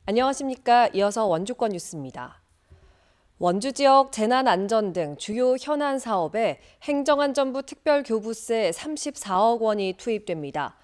안녕하십니까. 이어서 원주권 뉴스입니다. 원주 지역 재난안전 등 주요 현안 사업에 행정안전부 특별교부세 34억 원이 투입됩니다.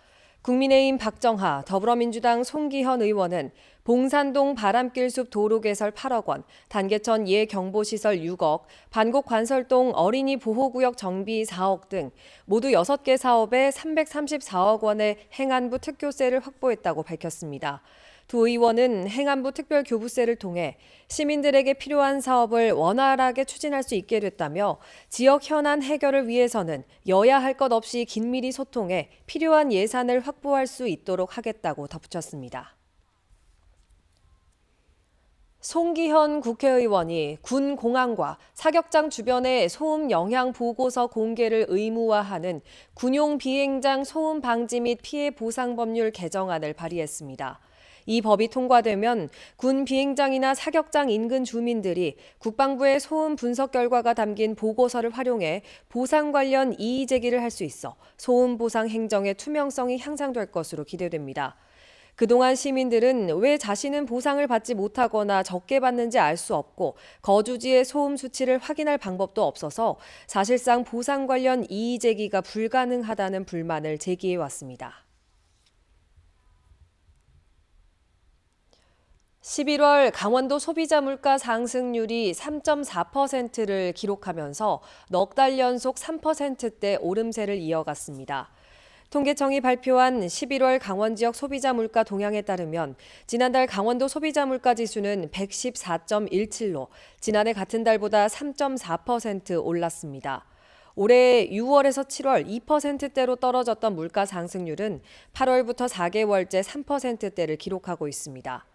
국민의힘 박정하, 더불어민주당 송기현 의원은 봉산동 바람길숲 도로 개설 8억 원, 단계천 예경보시설 6억, 반곡 관설동 어린이 보호구역 정비 4억 등 모두 6개 사업에 334억 원의 행안부 특교세를 확보했다고 밝혔습니다. 두 의원은 행안부 특별교부세를 통해 시민들에게 필요한 사업을 원활하게 추진할 수 있게 됐다며 지역 현안 해결을 위해서는 여야 할 것 없이 긴밀히 소통해 필요한 예산을 확보할 수 있도록 하겠다고 덧붙였습니다. 송기현 국회의원이 군 공항과 사격장 주변의 소음 영향 보고서 공개를 의무화하는 군용 비행장 소음 방지 및 피해 보상 법률 개정안을 발의했습니다. 이 법이 통과되면 군 비행장이나 사격장 인근 주민들이 국방부의 소음 분석 결과가 담긴 보고서를 활용해 보상 관련 이의 제기를 할 수 있어 소음 보상 행정의 투명성이 향상될 것으로 기대됩니다. 그동안 시민들은 왜 자신은 보상을 받지 못하거나 적게 받는지 알 수 없고 거주지의 소음 수치를 확인할 방법도 없어서 사실상 보상 관련 이의 제기가 불가능하다는 불만을 제기해 왔습니다. 11월 강원도 소비자 물가 상승률이 3.4%를 기록하면서 넉 달 연속 3%대 오름세를 이어갔습니다. 통계청이 발표한 11월 강원 지역 소비자 물가 동향에 따르면 지난달 강원도 소비자 물가 지수는 114.17로 지난해 같은 달보다 3.4% 올랐습니다. 올해 6월에서 7월 2%대로 떨어졌던 물가 상승률은 8월부터 4개월째 3%대를 기록하고 있습니다.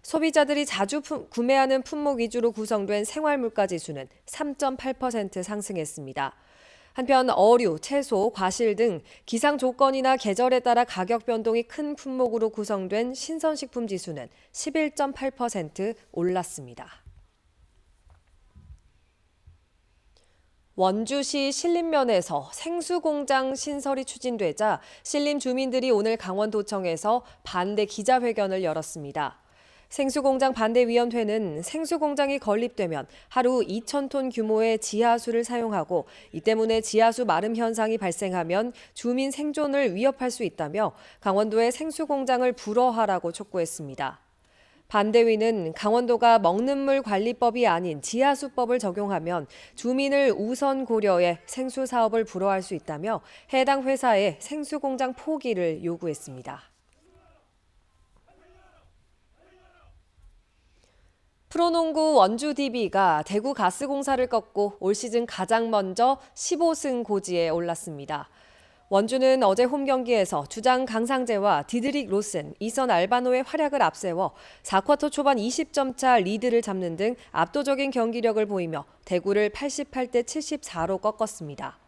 소비자들이 자주 구매하는 품목 위주로 구성된 생활물가 지수는 3.8% 상승했습니다. 한편 어류, 채소, 과실 등 기상 조건이나 계절에 따라 가격 변동이 큰 품목으로 구성된 신선식품 지수는 11.8% 올랐습니다. 원주시 신림면에서 생수공장 신설이 추진되자 신림 주민들이 오늘 강원도청에서 반대 기자회견을 열었습니다. 생수공장 반대위원회는 생수공장이 건립되면 하루 2,000톤 규모의 지하수를 사용하고 이 때문에 지하수 마름 현상이 발생하면 주민 생존을 위협할 수 있다며 강원도의 생수공장을 불허하라고 촉구했습니다. 반대위는 강원도가 먹는 물 관리법이 아닌 지하수법을 적용하면 주민을 우선 고려해 생수 사업을 불허할 수 있다며 해당 회사에 생수공장 포기를 요구했습니다. 프로농구 원주 DB가 대구 가스공사를 꺾고 올 시즌 가장 먼저 15승 고지에 올랐습니다. 원주는 어제 홈 경기에서 주장 강상재와 디드릭 로슨, 이선 알바노의 활약을 앞세워 4쿼터 초반 20점 차 리드를 잡는 등 압도적인 경기력을 보이며 대구를 88대 74로 꺾었습니다.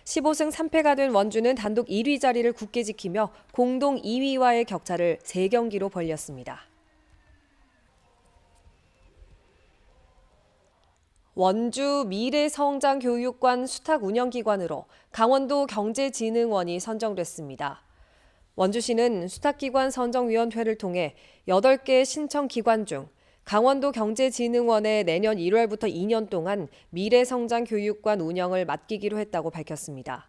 15승 3패가 된 원주는 단독 1위 자리를 굳게 지키며 공동 2위와의 격차를 3경기로 벌렸습니다. 원주 미래성장교육관 수탁운영기관으로 강원도 경제진흥원이 선정됐습니다. 원주시는 수탁기관 선정위원회를 통해 8개 신청기관 중 강원도 경제진흥원에 내년 1월부터 2년 동안 미래성장교육관 운영을 맡기기로 했다고 밝혔습니다.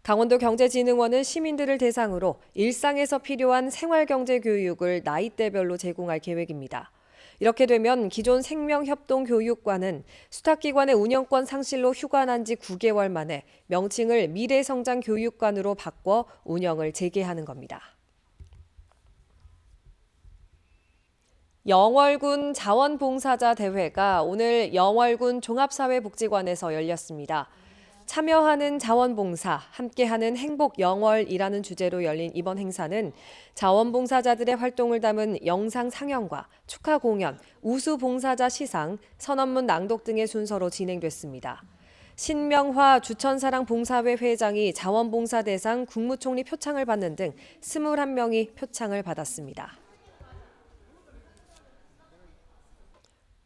강원도 경제진흥원은 시민들을 대상으로 일상에서 필요한 생활경제교육을 나이대별로 제공할 계획입니다. 이렇게 되면 기존 생명협동교육관은 수탁기관의 운영권 상실로 휴관한 지 9개월 만에 명칭을 미래성장교육관으로 바꿔 운영을 재개하는 겁니다. 영월군 자원봉사자 대회가 오늘 영월군 종합사회복지관에서 열렸습니다. 참여하는 자원봉사, 함께하는 행복영월이라는 주제로 열린 이번 행사는 자원봉사자들의 활동을 담은 영상 상영과 축하 공연, 우수봉사자 시상, 선언문 낭독 등의 순서로 진행됐습니다. 신명화 주천사랑 봉사회 회장이 자원봉사 대상 국무총리 표창을 받는 등 21명이 표창을 받았습니다.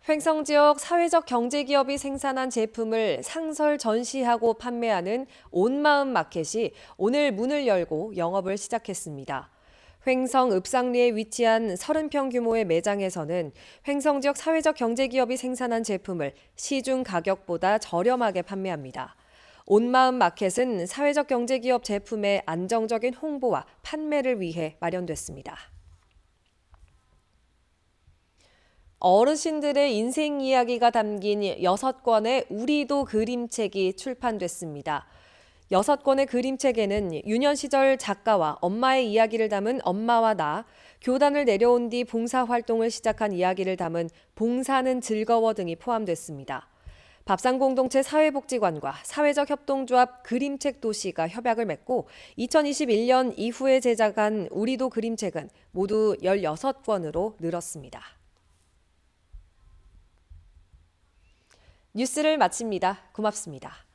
횡성 지역 사회적 경제기업이 생산한 제품을 상설 전시하고 판매하는 온마음 마켓이 오늘 문을 열고 영업을 시작했습니다. 횡성 읍상리에 위치한 30평 규모의 매장에서는 횡성 지역 사회적 경제기업이 생산한 제품을 시중 가격보다 저렴하게 판매합니다. 온마음 마켓은 사회적 경제기업 제품의 안정적인 홍보와 판매를 위해 마련됐습니다. 어르신들의 인생 이야기가 담긴 6권의 우리도 그림책이 출판됐습니다. 6권의 그림책에는 유년 시절 작가와 엄마의 이야기를 담은 엄마와 나, 교단을 내려온 뒤 봉사활동을 시작한 이야기를 담은 봉사는 즐거워 등이 포함됐습니다. 밥상공동체 사회복지관과 사회적 협동조합 그림책 도시가 협약을 맺고 2021년 이후에 제작한 우리도 그림책은 모두 16권으로 늘었습니다. 뉴스를 마칩니다. 고맙습니다.